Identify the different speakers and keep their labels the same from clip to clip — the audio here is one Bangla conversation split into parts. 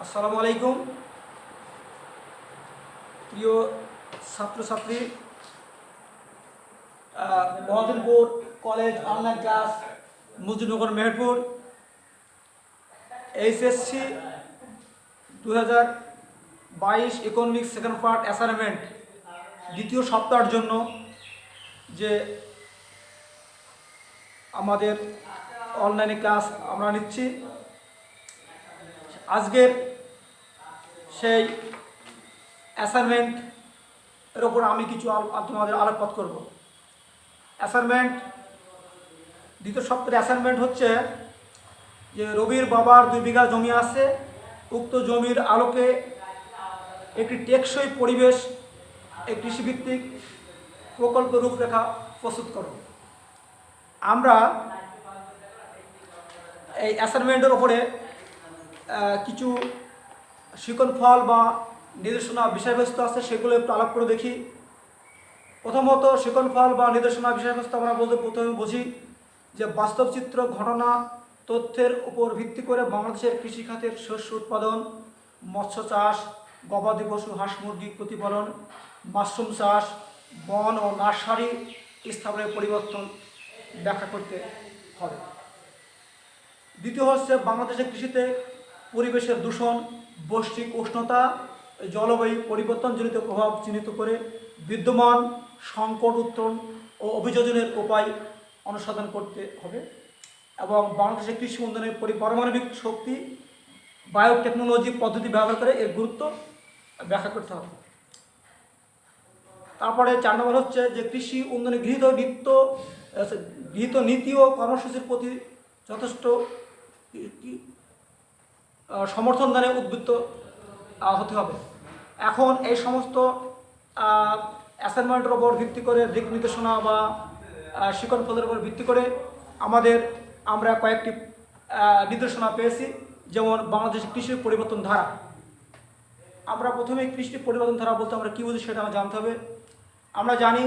Speaker 1: আসসালামু আলাইকুম প্রিয় ছাত্রছাত্রী। Mahajanpur college online class Mujibnagar Meherpur HSC 2022 economics second part assignment দ্বিতীয় সপ্তাহের জন্য যে আমাদের অনলাইনে ক্লাস আমরা নিচ্ছি, আজকের সেই অ্যাসাইনমেন্টের ওপর আমি কিছু তোমাদের আলোকপাত করব। অ্যাসাইনমেন্ট দ্বিতীয় সপ্তাহের অ্যাসাইনমেন্ট হচ্ছে যে রবির বাবার 2 বিঘা জমি আছে, উক্ত জমির আলোকে একটি টেকসই পরিবেশ কৃষিভিত্তিক প্রকল্প রূপরেখা প্রস্তুত করো। আমরা এই অ্যাসাইনমেন্টের ওপরে কিছু শিকন ফল বা নির্দেশনা বিষয়বস্তু আছে, সেগুলো একটু আলাপ করে দেখি। প্রথমত শিকন ফল বা নির্দেশনা বিষয়বস্তু আমরা বলতে প্রথমে বুঝি যে বাস্তব চিত্র, ঘটনা, তথ্যের উপর ভিত্তি করে বাংলাদেশের কৃষিখাতের শস্য উৎপাদন, মৎস্য চাষ, গবাদি পশু, হাঁস মুরগি প্রতিপালন, মাশরুম চাষ, বন ও নার্সারি স্থাপনের পরিবর্তন ব্যাখ্যা করতে হবে। দ্বিতীয় হচ্ছে বাংলাদেশের কৃষিতে পরিবেশের দূষণ, বৈশ্বিক উষ্ণতা, জলবায়ু পরিবর্তনজনিত প্রভাব চিহ্নিত করে বিদ্যমান সংকট উত্তরণ ও অভিযোজনের উপায় অনুসন্ধান করতে হবে এবং বাংলাদেশের কৃষি উন্নয়নের পারমাণবিক শক্তি বায়োটেকনোলজি পদ্ধতি ব্যবহার করে এর গুরুত্ব ব্যাখ্যা করতে হবে। তারপরে 4 নম্বর হচ্ছে যে কৃষি উন্নয়নে গৃহীত নীতি ও কর্মসূচির প্রতি যথেষ্ট সমর্থন দানে উদ্বুদ্ধ হতে হবে। এখন এই সমস্ত অ্যাসাইনমেন্টের ওপর ভিত্তি করে, দিক নির্দেশনা বা শিকন ফলের উপর ভিত্তি করে আমরা কয়েকটি নির্দেশনা পেয়েছি। যেমন বাংলাদেশের কৃষি পরিবর্তন ধারা। আমরা প্রথমে কৃষি পরিবর্তন ধারা বলতে আমরা কী বুঝি সেটা আমরা জানতে হবে। আমরা জানি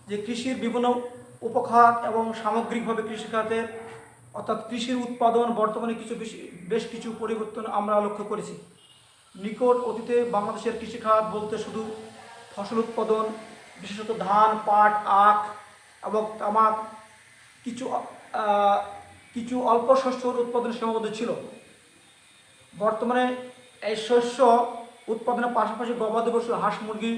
Speaker 1: যে কৃষির বিভিন্ন উপখাত এবং সামগ্রিকভাবে কৃষিখাতের অর্থাৎ কৃষির উৎপাদন বর্তমানে বেশ কিছু পরিবর্তন আমরা লক্ষ্য করেছি। নিকট অতীতে বাংলাদেশের কৃষিখাত বলতে শুধু ফসল উৎপাদন, বিশেষত ধান, পাট, আখ এবং তামাক, কিছু অল্প শস্যর উৎপাদন সীমাবদ্ধ ছিল। বর্তমানে এই শস্য উৎপাদনের পাশাপাশি গবাদি পশু, হাঁস মুরগি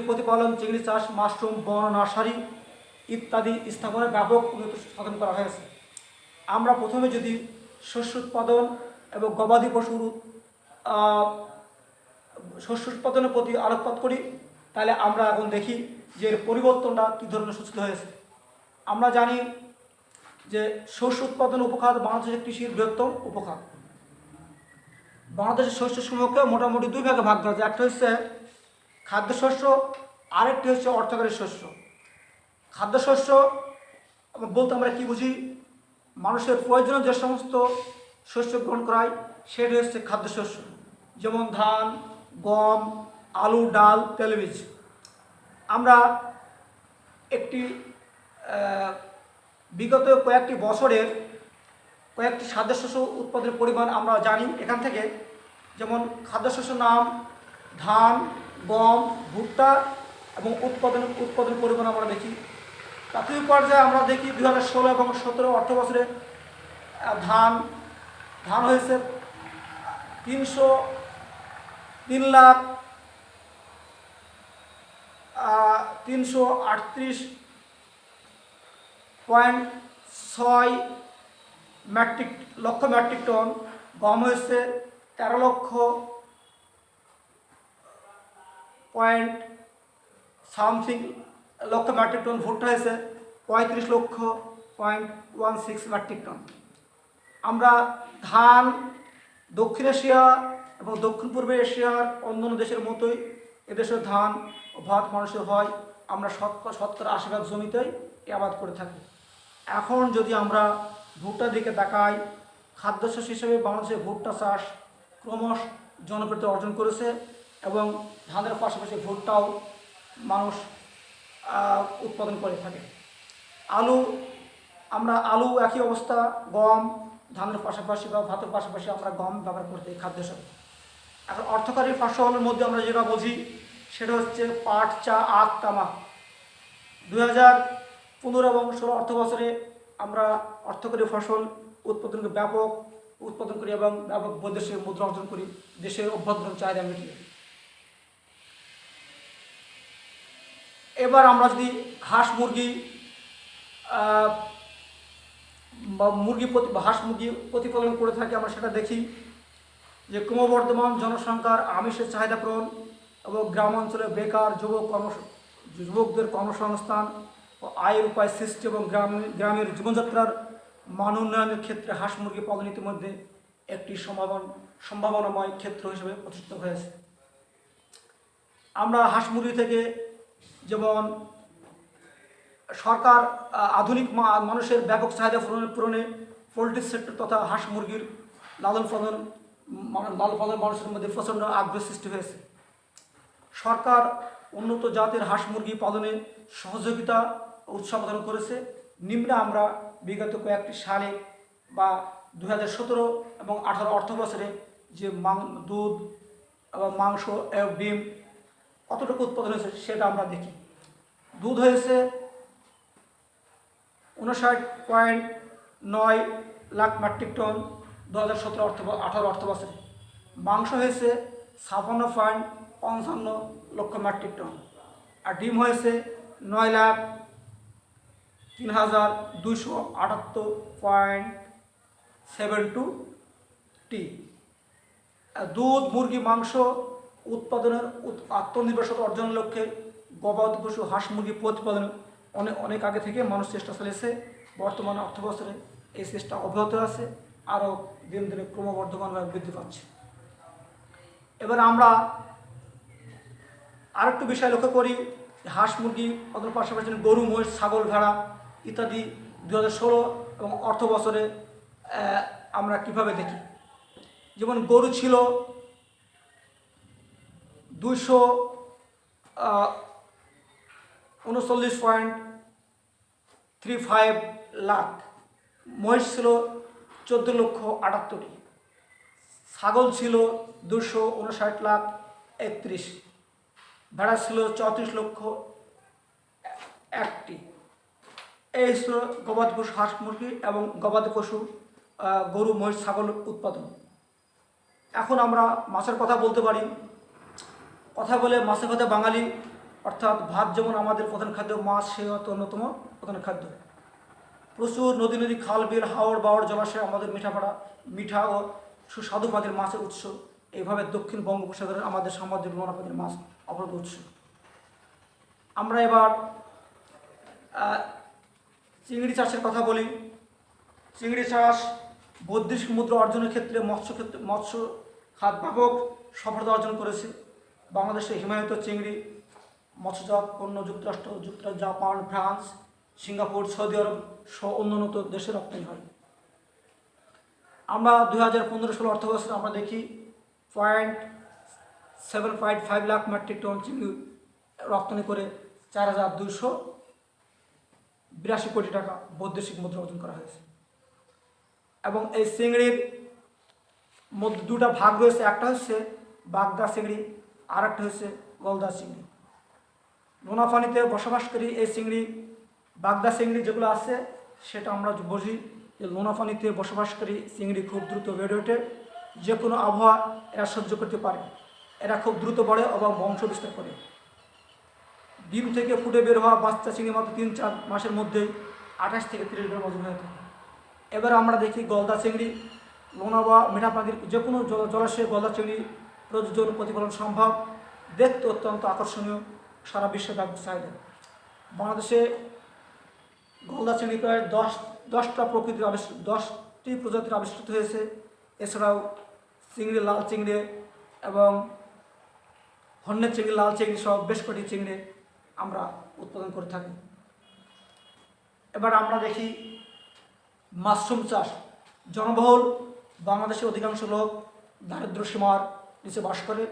Speaker 1: প্রতিপালন, চিংড়ি চাষ, মাশরুম, বন, নার্সারি ইত্যাদি স্থাপনের ব্যাপক উন্নতি সাধন করা হয়েছে। আমরা প্রথমে যদি শস্য উৎপাদন এবং গবাদি পশুর শস্য উৎপাদনের প্রতি আলোকপাত করি, তাহলে আমরা এখন দেখি যে এর পরিবর্তনটা কী ধরনের সূচিত হয়েছে। আমরা জানি যে শস্য উৎপাদন উপখাত বাংলাদেশের কৃষির বৃহত্তম উপখাত। বাংলাদেশের শস্যসমূহকে মোটামুটি 2 ভাগে ভাগ করা যায়। একটা হচ্ছে খাদ্যশস্য, আরেকটি হচ্ছে অর্থকরী শস্য। খাদ্যশস্য বলতে আমরা কী বুঝি? মানুষের প্রয়োজনীয় যে সমস্ত শস্য গ্রহণ করা হয় সেটি হচ্ছে খাদ্যশস্য, যেমন ধান, গম, আলু, ডাল, তেলবীজ। আমরা একটি বিগত কয়েকটি বছরের কয়েকটি খাদ্যশস্য উৎপাদনের পরিমাণ আমরা জানি এখান থেকে। যেমন খাদ্যশস্যের নাম ধান, গম, ভুট্টা এবং উৎপাদনের পরিমাণ আমরা দেখি। প্রাথমিক পর্যায়ে আমরা দেখি 2016 এবং 17 অর্থ বছরে ধান হয়েছে 338.6 লক্ষ মেট্রিক টন। গম হয়েছে 13 লক্ষ লক্ষ মেট্রিক টন। ভুট্টা হয়েছে 35.16 মেট্রিক টন। আমরা ধান দক্ষিণ এশিয়া এবং দক্ষিণ পূর্ব এশিয়ার অন্যান্য দেশের মতোই এদেশের ধান ও ভাত মানুষের হয়। আমরা শতকরা 80% জমিতেই আবাদ করে থাকি। এখন যদি আমরা ভুট্টার দিকে তাকাই, খাদ্যশস্য হিসেবে বাংলাদেশে ভুট্টা চাষ ক্রমশ জনপ্রিয়তা অর্জন করেছে এবং ধানের পাশাপাশি ভুট্টাও মানুষ উৎপাদন করে থাকে। আলু একই অবস্থা। গম, ধানের পাশাপাশি বা ভাতের পাশাপাশি আমরা গম ব্যবহার করতে এই খাদ্য হিসাবে। এখন অর্থকরী ফসলের মধ্যে আমরা যেটা বুঝি সেটা হচ্ছে পাট, চা, আখ, তামাক। 2015 এবং 16 অর্থ বছরে আমরা অর্থকরী ফসল ব্যাপক উৎপাদন করি এবং ব্যাপক বৈদেশিক মুদ্রা অর্জন করি, দেশের অভ্যন্তরীণ চাহিদা মিটিয়ে। এবার আমরা যদি হাঁস মুরগি হাঁস মুরগি প্রতিপালন করে থাকি, আমরা সেটা দেখি যে ক্রমবর্ধমান জনসংখ্যার আমিষের চাহিদা পূরণ এবং গ্রামাঞ্চলে বেকার যুবকদের কর্মসংস্থান ও আয়ের উপায় সৃষ্টি এবং গ্রামের জীবনযাত্রার মান উন্নয়নের ক্ষেত্রে হাঁস মুরগি পালন ইতিমধ্যে একটি সম্ভাবনাময় ক্ষেত্র হিসেবে প্রতিষ্ঠিত হয়েছে। আমরা হাঁস মুরগি থেকে যেমন সরকার আধুনিক মানুষের ব্যাপক চাহিদা পূরণে পোলট্রি সেক্টর তথা হাঁস মুরগির লালন পালন মানুষের মধ্যে প্রচণ্ড আগ্রহ সৃষ্টি হয়েছে। সরকার উন্নত জাতের হাঁস মুরগি পালনে সহযোগিতা উৎসাহ প্রদান করেছে। নিম্নে আমরা বিগত কয়েকটি সালে বা 2017 এবং 18 অর্থ বছরে যে দুধ এবং মাংস এবং ডিম কতটুকু উৎপাদন হয়েছে সেটা আমরা দেখি। দুধ হয়েছে 59.9 লাখ মেট্রিক টন 2017-18 অর্থ বছরে। মাংস হয়েছে 56.55 লক্ষ মেট্রিক টন। আর ডিম হয়েছে 9,03,278.72 টি। দুধ, মুরগি, মাংস উৎপাদনের আত্মনির্ভরশীলতা অর্জনের লক্ষ্যে গবাদি পশু, হাঁস মুরগি প্রতিপালনে অনেক আগে থেকে মানুষ চেষ্টা চালিয়েছে। বর্তমান অর্থ বছরে এই চেষ্টা অব্যাহত আছে, আরও দিন দিনে ক্রমবর্ধমানভাবে বৃদ্ধি পাচ্ছে। এবার আমরা আরেকটু বিষয় লক্ষ্য করি, হাঁস মুরগি পালনের পাশাপাশি গরু, মহিষ, ছাগল, ভেড়া ইত্যাদি 2016 এবং অর্থ বছরে আমরা কিভাবে দেখি। যেমন গরু ছিল 239.35 লাখ, মহিষ ছিল 14,78,000, ছাগল ছিল 259,31,000, ভেড়া ছিল 34,01,000। এই ছিল গবাদি পশু, হাঁস মুরগি এবং গবাদি পশু গরু, মহিষ, ছাগল উৎপাদন। এখন আমরা মাছের কথা বলতে পারি। কথা বলে মাছে ভাতে বাঙালি, অর্থাৎ ভাত যেমন আমাদের প্রধান খাদ্য, মাছ সে অন্যতম প্রধান খাদ্য। প্রচুর নদী, খাল, বিল, হাওড়, বাওড়, জলাশয় আমাদের মিঠা ও সুস্বাদু পানির মাছের উৎস। এইভাবে দক্ষিণ বঙ্গোপসাগরের আমাদের সামুদ্রিক নোনা পানির মাছ অপরাধ উৎস। আমরা এবার চিংড়ি চাষের কথা বলি। চিংড়ি চাষ বৈদেশিক মুদ্রা অর্জনের ক্ষেত্রে মৎস্য খাত ব্যাপক সফলতা অর্জন করেছে। বাংলাদেশে হিমায়িত চিংড়ি মৎস্যজাত পণ্য যুক্তরাষ্ট্র, জাপান, ফ্রান্স, সিঙ্গাপুর, সৌদি আরব সহ অন্যান্য দেশে রপ্তানি হয়। আমরা 2015-16 অর্থ বছরে আমরা দেখি 0.755 লাখ মেট্রিক টন চিংড়ি রপ্তানি করে 4,282 কোটি টাকা বৈদেশিক মুদ্রা অর্জন করা হয়েছে। এবং এই চিংড়ির মধ্যে দুটা ভাগ রয়েছে, একটা হচ্ছে বাগদা চিংড়ি আর একটা হচ্ছে গলদা চিংড়ি। নোনা পানিতে বসবাসকারী এই চিংড়ি, বাগদা চিংড়ি যেগুলো আছে সেটা আমরা বুঝি যে নোনা পানিতে বসবাসকারী চিংড়ি খুব দ্রুত বেড়ে ওঠে, যে কোনো আবহাওয়া এরা সহ্য করতে পারে। এরা খুব দ্রুত বাড়ে এবং বংশ বিস্তার করে। ডিম থেকে ফুটে বের হওয়া বাচ্চা চিংড়ি মাত্র 3-4 মাসের মধ্যেই 28 থেকে 30 গ্রাম ওজন হয়ে থাকে। এবার আমরা দেখি গলদা চিংড়ি। নোনা বা মিঠা পানির যে কোনো জলাশয়ে গলদা চিংড়ি প্রতিপালন সম্ভব, দেখতে অত্যন্ত আকর্ষণীয়, সারা বিশ্বে ব্যাপক চাহিদা। বাংলাদেশে গলদা চিংড়ি প্রায় 10টি প্রজাতির আবিষ্কৃত হয়েছে। এছাড়াও চিংড়ি, লাল চিংড়ি এবং হন্যের চিংড়ি, লাল চিংড়ি সহ বেশ কটি চিংড়ি আমরা উৎপাদন করে থাকি। এবার আমরা দেখি মাশরুম চাষ। জনবহুল বাংলাদেশের অধিকাংশ লোক দারিদ্র্য সীমার নিচে বাস করে।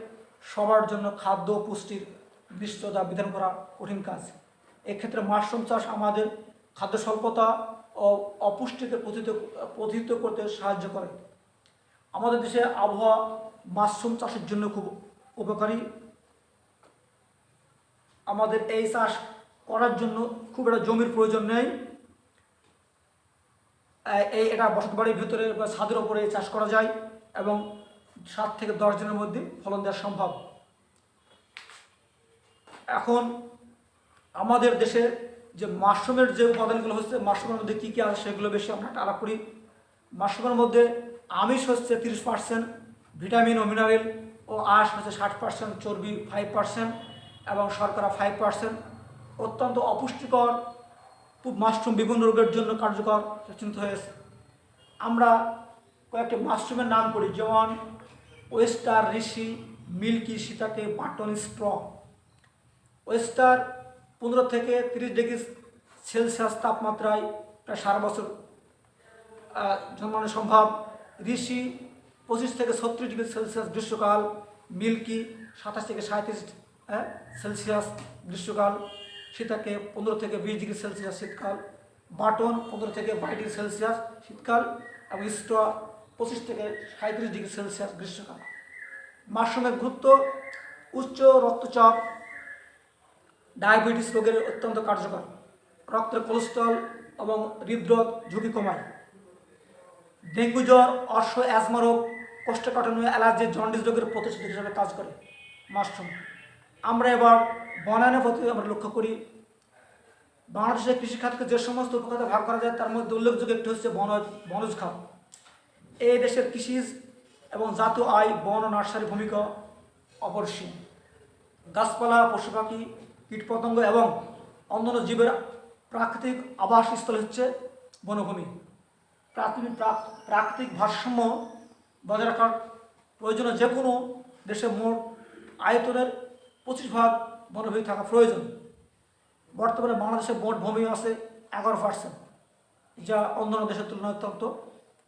Speaker 1: সবার জন্য খাদ্য ও পুষ্টির নিশ্চয়তা বিধান করা কঠিন কাজ। এক্ষেত্রে মাশরুম চাষ আমাদের খাদ্য স্বল্পতা ও অপুষ্টিকে প্রতিহত করতে সাহায্য করে। আমাদের দেশে আবহাওয়া মাশরুম চাষের জন্য খুব উপকারী। আমাদের এই চাষ করার জন্য খুব একটা জমির প্রয়োজন নেই। এটা বসত বাড়ির ভিতরে বা ছাদের ওপরে চাষ করা যায় এবং 7 থেকে 10 দিনের মধ্যে ফলন দেওয়া সম্ভব। এখন আমাদের দেশে যে মাশরুমের যে উপাদানগুলো হচ্ছে, মাশরুমের মধ্যে কী কী আছে সেগুলো বেশি আমরা আলাপ করি। মাশরুমের মধ্যে আমিষ হচ্ছে 30%, ভিটামিন ও মিনারেল ও আঁশ হচ্ছে 60%, চর্বি 5% এবং শর্করা 5%। অত্যন্ত অপুষ্টিকর মাশরুম বিভিন্ন রোগের জন্য কার্যকর চিহ্নিত হয়েছে। আমরা কয়েকটি মাশরুমের নাম করি, যেমন ওয়েস্টার, ঋষি, মিল্কি, সীতাকে, বাটন, স্ট্র। ওয়েস্টার 15 থেকে 30 ডিগ্রি সেলসিয়াস তাপমাত্রায় প্রায় সারা বছর জন্মানো সম্ভব। ঋষি 25 থেকে 36 ডিগ্রি সেলসিয়াস গ্রীষ্মকাল। মিল্কি 27 থেকে 37 সেলসিয়াস গ্রীষ্মকাল। সীতাকে 15 থেকে 20 ডিগ্রি সেলসিয়াস শীতকাল। বাটন 15 থেকে 22 ডিগ্রি সেলসিয়াস শীতকাল এবং স্ট্র 25 থেকে 37 ডিগ্রি সেলসিয়াস গ্রীষ্মকাল। মাশরুমের গুরুত্ব: উচ্চ রক্তচাপ, ডায়াবেটিস রোগের অত্যন্ত কার্যকর, রক্তের কোলেস্ট্রল এবং হৃদরোগ ঝুঁকি কমায়, ডেঙ্গু জ্বর, অশ্ব, অ্যাজমা রোগ, কোষ্ঠকাঠিন্য, অ্যালার্জি, জন্ডিস রোগের প্রতিষেধক হিসেবে কাজ করে মাশরুম। আমরা এবার বনায়নের প্রতি আমরা লক্ষ্য করি। বাংলাদেশের কৃষিখাতকে যে সমস্ত উপখাতে ভাগ করা যায় তার মধ্যে উল্লেখযোগ্য একটি হচ্ছে বনজ খাত। এই দেশের কৃষি এবং জাতীয় আয়, বন ও নার্সারি ভূমিকা অপরিসীম। গাছপালা, পশু পাখি, কীটপতঙ্গ এবং অন্যান্য জীবের প্রাকৃতিক আবাসস্থল হচ্ছে বনভূমি। প্রাকৃতিক ভারসাম্য বজায় রাখার প্রয়োজনে যে কোনো দেশে মোট আয়তনের 25% বনভূমি থাকা প্রয়োজন। বর্তমানে বাংলাদেশে মোট ভূমি আছে 11%, যা অন্যান্য দেশের তুলনায় অত্যন্ত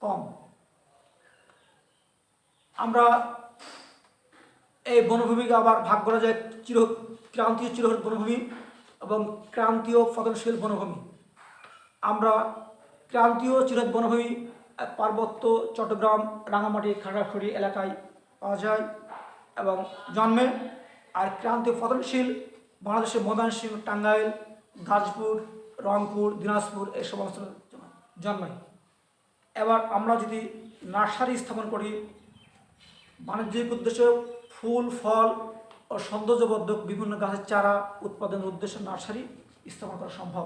Speaker 1: কম। আমরা এই বনভূমিকে আবার ভাগ করা যায় ক্রান্তীয় চিরহরিত বনভূমি এবং ক্রান্তীয় ফলনশীল বনভূমি। আমরা ক্রান্তীয় চিরহরিত বনভূমি পার্বত্য, চট্টগ্রাম, রাঙামাটি, খাগড়াছড়ি এলাকায় পাওয়া যায় এবং জন্মে। আর ক্রান্তীয় ফলনশীল বাংলাদেশের ময়মনসিংহ, টাঙ্গাইল, গাজীপুর, রংপুর, দিনাজপুর এই সমস্ত জন্মায়। এবার আমরা যদি নার্সারি স্থাপন করি, বাণিজ্যিক উদ্দেশ্যে ফুল, ফল ও সৌন্দর্যবর্ধক বিভিন্ন গাছের চারা উৎপাদনের উদ্দেশ্যে নার্সারি স্থাপন করা সম্ভব।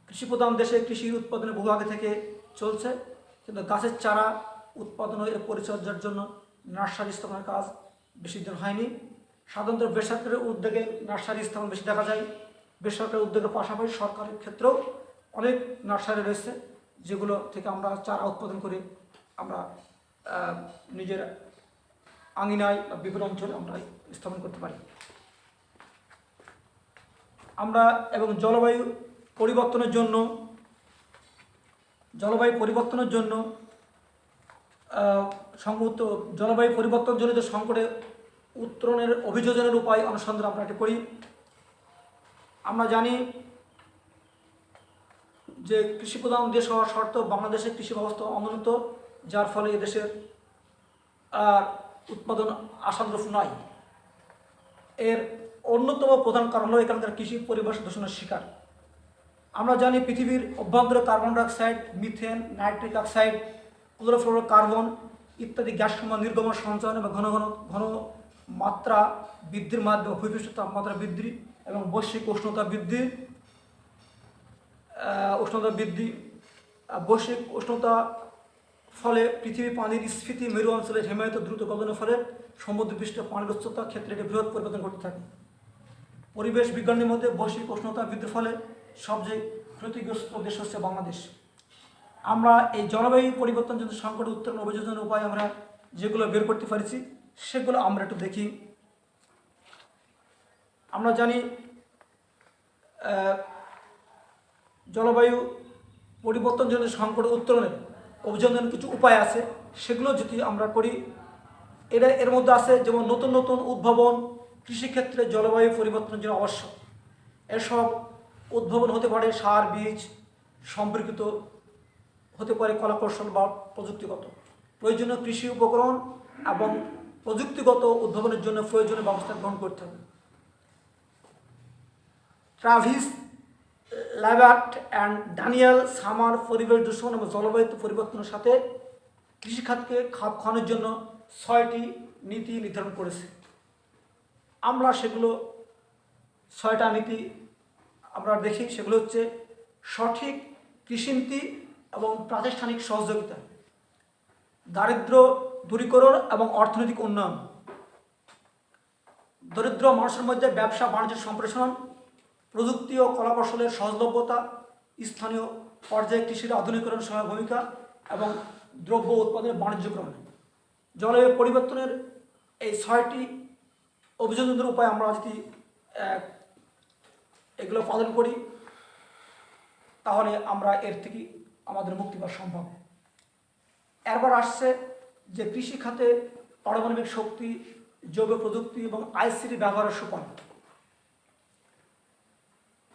Speaker 1: কৃষিপ্রধান দেশে কৃষি উৎপাদনের বহু আগে থেকে চলছে, কিন্তু গাছের চারা উৎপাদন ও এর পরিচর্যার জন্য নার্সারি স্থাপনের কাজ বেশি দিন হয়নি। সাধারণত বেসরকারি উদ্যোগে নার্সারি স্থাপন বেশি দেখা যায়। বেসরকারি উদ্যোগের পাশাপাশি সরকারের ক্ষেত্রেও অনেক নার্সারি রয়েছে, যেগুলো থেকে আমরা চারা উৎপাদন করে আমরা নিজের আঙিনায় বা বিভিন্ন অঞ্চলে আমরা স্থাপন করতে পারি। আমরা এবং জলবায়ু পরিবর্তনের জন্য সংগত জলবায়ু পরিবর্তনজনিত সংকটে উত্তরণের অভিযোজনের উপায় অনুসন্ধান আমরা এটি করি। আমরা জানি যে কৃষিপ্রধান দেশ হওয়ার সত্ত্বেও বাংলাদেশের কৃষি ব্যবস্থা অনুন্নত, যার ফলে এদেশের উৎপাদন আশানুরূপ নয়। এর অন্যতম প্রধান কারণ হলো এখানকার কৃষি পরিবেশ দূষণের শিকার। আমরা জানি পৃথিবীর অভ্যন্তরে carbon dioxide, methane, nitric oxide, chlorofluorocarbon ইত্যাদি গ্যাস সমূহ নির্গমন, সঞ্চয়ন এবং ঘন মাত্রা বৃদ্ধির মাধ্যমে ভূপৃষ্ঠ তাপমাত্রা বৃদ্ধি এবং বৈশ্বিক উষ্ণতা ফলে পৃথিবী পানির স্ফীতি, মেরু অঞ্চলের হিমায়িত দ্রুত গলনের ফলে সমুদ্রপৃষ্ঠ পানির উচ্চতার ক্ষেত্রে একটি বৃহৎ পরিবর্তন ঘটতে থাকে। পরিবেশ বিজ্ঞানের মধ্যে বৈশ্বিক উষ্ণতা বৃদ্ধির ফলে সবচেয়ে ক্ষতিগ্রস্ত দেশ হচ্ছে বাংলাদেশ। আমরা এই জলবায়ু পরিবর্তনজনিত সংকট উত্তরণ অভিযোজনের উপায় আমরা যেগুলো বের করতে পারছি সেগুলো আমরা একটু দেখি। আমরা জানি জলবায়ু পরিবর্তনজনিত সংকট উত্তরণের অভিযোজনের কিছু উপায় আছে, সেগুলো যদি আমরা করি এর মধ্যে আছে যেমন নতুন নতুন উদ্ভাবন কৃষিক্ষেত্রে জলবায়ু পরিবর্তনের জন্য আবশ্যক। এসব উদ্ভাবন হতে পারে সার, বীজ, সম্পর্কিত হতে পারে কলাকৌশল বা প্রযুক্তিগত। প্রয়োজনীয় কৃষি উপকরণ এবং প্রযুক্তিগত উদ্ভাবনের জন্য প্রয়োজনীয় ব্যবস্থা গ্রহণ করতে হবে। ট্রাভিস ল্যাবার্ট অ্যান্ড ড্যানিয়েল সামার পরিবেশ দূষণ এবং জলবায়ু পরিবর্তনের সাথে কৃষিখাতকে খাপ খাওয়ানোর জন্য 6টি নীতি নির্ধারণ করেছে। আমরা সেগুলো 6টা নীতি আমরা দেখি। সেগুলো হচ্ছে সঠিক কৃষিনীতি এবং প্রাতিষ্ঠানিক সহযোগিতা, দারিদ্র্য দূরীকরণ এবং অর্থনৈতিক উন্নয়ন, দরিদ্র মানুষের মধ্যে ব্যবসা বাণিজ্যের সম্প্রসারণ, প্রযুক্তি ও কলাকৌশলের সহজলভ্যতা, স্থানীয় পর্যায়ে কৃষির আধুনিকরণ সহায়ক ভূমিকা এবং দ্রব্য উৎপাদনের বাণিজ্যকরণ। জলবায়ু পরিবর্তনের এই 6টি অভিযোজনের উপায় আমরা যদি এগুলো পালন করি তাহলে আমরা এর থেকে আমাদের মুক্তি পাওয়া সম্ভব। এরপর আসছে যে কৃষি খাতে পারমাণবিক শক্তি, জৈব প্রযুক্তি এবং আইসিটি ব্যবহারের সোপান।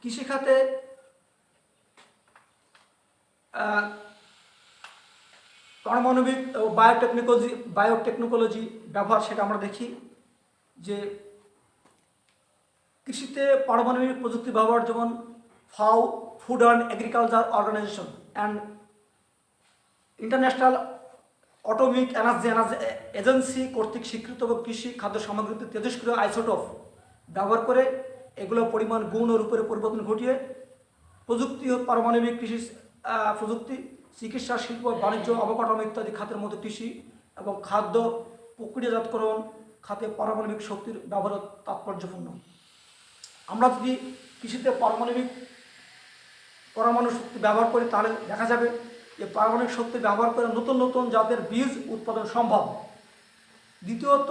Speaker 1: কৃষিখাতে পারমাণবিক ও বায়োটেকনোলজি ব্যবহার, সেটা আমরা দেখি যে কৃষিতে পারমাণবিক প্রযুক্তি ব্যবহার, যেমন FAO, food and agriculture organisation and international atomic energy agency কর্তৃক স্বীকৃত এবং কৃষি খাদ্য সামগ্রীতে তেজস্ক্রিয় আইসোটোপ ব্যবহার করে এগুলো পরিমাণ, গুণ ও রূপের পরিবর্তন ঘটিয়ে প্রযুক্তি ও পারমাণবিক কৃষি প্রযুক্তি, চিকিৎসা, শিল্প, বাণিজ্য, অবকাঠামো ইত্যাদি খাতের মধ্যে কৃষি এবং খাদ্য প্রক্রিয়াজাতকরণ খাতে পারমাণবিক শক্তির ব্যবহার তাৎপর্যপূর্ণ। আমরা যদি কৃষিতে পরমাণু শক্তি ব্যবহার করি তাহলে দেখা যাবে যে পারমাণবিক শক্তি ব্যবহার করে নতুন নতুন জাতের বীজ উৎপাদন সম্ভব। দ্বিতীয়ত,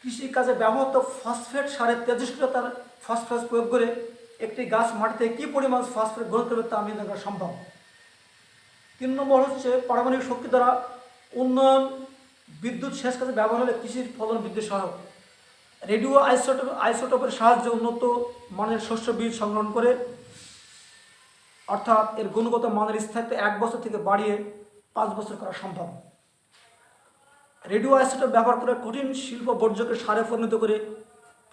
Speaker 1: কৃষিকাজে ব্যবহৃত ফসফেট সারের তেজস্ক্রিয়তার ফসফরাস প্রয়োগ করে একটি গাছ মাটিতে কী পরিমাণ ফসফেট গ্রহণ করবে তা নির্ণয় করা সম্ভব। 3 নম্বর হচ্ছে পারমাণবিক শক্তি দ্বারা উন্নয়ন বিদ্যুৎ সেচ কাজে ব্যবহার হলে কৃষির ফলন বৃদ্ধি সহায়ক। রেডিও আইসোটোপের সাহায্যে উন্নত মানের শস্য বীজ সংগ্রহণ করে, অর্থাৎ এর গুণগত মানের স্থায়িত্ব 1 বছর থেকে বাড়িয়ে 5 বছর করা সম্ভব। রেডিও আইসোটোপ ব্যবহার করে কঠিন শিল্প বর্জ্যকে সারে পরিণত করে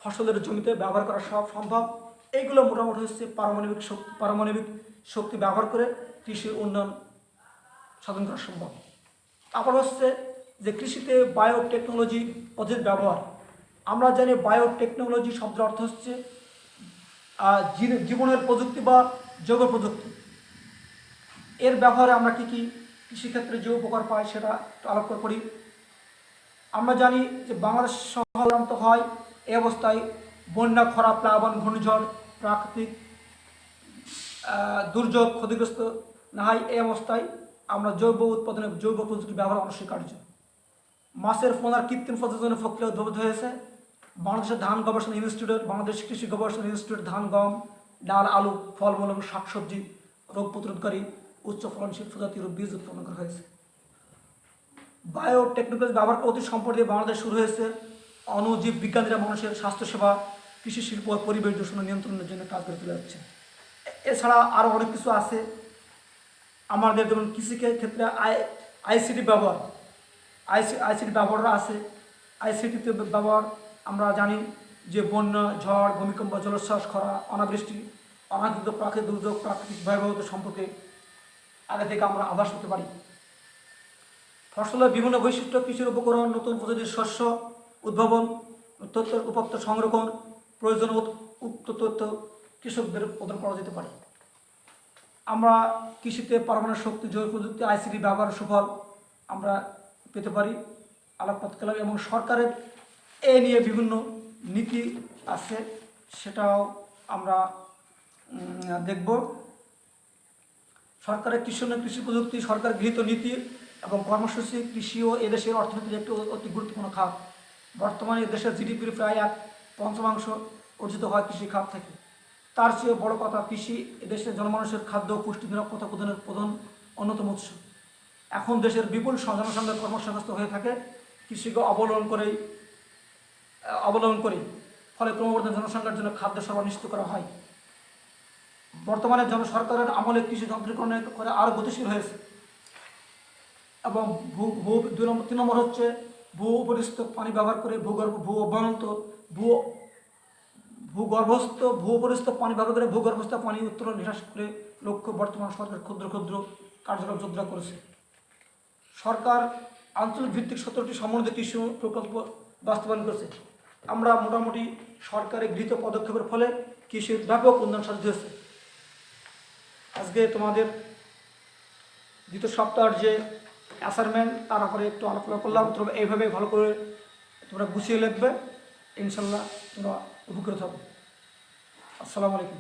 Speaker 1: ফসলের জমিতে ব্যবহার করা সব সম্ভব। এইগুলো মোটামুটি হচ্ছে পারমাণবিক শক্তি ব্যবহার করে কৃষির উন্নয়ন সাধন করা সম্ভব। তারপর হচ্ছে যে কৃষিতে বায়োটেকনোলজি পদ্ধতির ব্যবহার। আমরা জানি বায়োটেকনোলজি শব্দের অর্থ হচ্ছে জীবনের প্রযুক্তি বা জৈব প্রযুক্তি। এর ব্যবহারে আমরা কী কী কৃষিক্ষেত্রে যে উপকার পাই সেটা একটু আলোচনা করি। আমরা জানি যে বাংলাদেশ সাধারণত হয় এই অবস্থায় বন্যা, খরা, প্লাবন, ঘূর্ণিঝড়, প্রাকৃতিক দুর্যোগ ক্ষতিগ্রস্ত না হয়, এই অবস্থায় আমরা জৈব উৎপাদনে জৈব প্রযুক্তি ব্যবহার অনস্বীকার্য। মাছের পোনার কৃত্রিম প্রজননের প্রক্রিয়া উদ্ভাবিত হয়েছে। বাংলাদেশের ধান গবেষণা ইনস্টিটিউট, বাংলাদেশ কৃষি গবেষণা ইনস্টিটিউট ধান, গম, ডাল, আলু, ফলমূল এবং শাকসবজি রোগ প্রতিরোধকারী উচ্চ ফলনশীল প্রজাতির বীজ উৎপন্ন করা হয়েছে। বায়োটেকনোলজি ব্যবহার করে অতি সম্প্রতি বাংলাদেশ শুরু হয়েছে অণুজীব বিজ্ঞানীরা মানুষের স্বাস্থ্যসেবা, কৃষি শিল্প ও পরিবেশ দূষণ নিয়ন্ত্রণের জন্য কাজ করে তুলে যাচ্ছে। এছাড়া আরও অনেক কিছু আছে আমাদের, যেমন কৃষি ক্ষেত্রে আইসিটি ব্যবহার আছে। আইসিটিতে ব্যবহার আমরা জানি যে বন্যা, ঝড়, ভূমিকম্প, জলোচ্ছ্বাস, খরা, অনাবৃষ্টি, অনাকৃত প্রাকৃতিক দুর্যোগ, প্রাকৃতিক ভয়াবহতা সম্পর্কে আগে থেকে আমরা আভাস পেতে পারি। ফসলের বিভিন্ন বৈশিষ্ট্য, কৃষির উপকরণ, নতুন প্রজাতির শস্য উদ্ভাবন, তথ্যের উপত্য সংরক্ষণ, প্রয়োজনীয় উক্ত তথ্য কৃষকদের প্রদান করা যেতে পারে। আমরা কৃষিতে পারমাণবিক শক্তি, জৈব প্রযুক্তি, আইসিটি ব্যবহারের সুফল আমরা পেতে পারি আলোকপাত করলাম। এবং সরকারের এ নিয়ে বিভিন্ন নীতি আছে, সেটাও আমরা দেখব। সরকারের কৃষি প্রযুক্তি, সরকার গৃহীত নীতি এবং কর্মসূচি কৃষি ও এদেশের অর্থনীতির একটি অতি গুরুত্বপূর্ণ খাত। বর্তমানে দেশের জিডিপির প্রায় 1/5 অর্জিত হয় কৃষি খাত থেকে। তার চেয়ে বড় কথা, কৃষি এদেশের জনমানুষের খাদ্য পুষ্টি নিরাপত্তা প্রদানের প্রধান অন্যতম উৎস। এখন দেশের বিপুল জনসংখ্যা কর্মসংস্থান হয়ে থাকে কৃষিকে অবলম্বন করেই। ফলে ক্রমবর্ধমান জনসংখ্যার জন্য খাদ্য সরবরাহ নিশ্চিত করা হয়। বর্তমানে জনসরকারের আমলে কৃষি যন্ত্রীকরণের করে আরও গতিশীল হয়েছে। এবং ভূ ভূ 3 নম্বর হচ্ছে ভূ উপরিস্থ পানি ব্যবহার করে ভূ অভ্যন্ত ভূ ভূ উপরিস্থ পানি ব্যবহার করে ভূগর্ভস্থ পানি উত্তোলন হ্রাস করে লক্ষ্য বর্তমান সরকার ক্ষুদ্র ক্ষুদ্র কার্যক্রম জোরদার করেছে। সরকার আঞ্চলিক ভিত্তিক 17টি সমন্বিত কৃষি প্রকল্প বাস্তবায়ন করেছে। আমরা মোটামুটি সরকারের গৃহীত পদক্ষেপের ফলে কৃষির ব্যাপক উন্নয়ন সাধিত হয়েছে। আজকে তোমাদের দ্বিতীয় সপ্তাহের যে অ্যাসাইনমেন্ট তার উপরে একটু আলোচনা করলাম। তোমরা এইভাবে ভালো করে তোমরা গুছিয়ে লিখবে, ইনশাল্লাহ তোমরা উপকৃত হবে। আসসালামু আলাইকুম।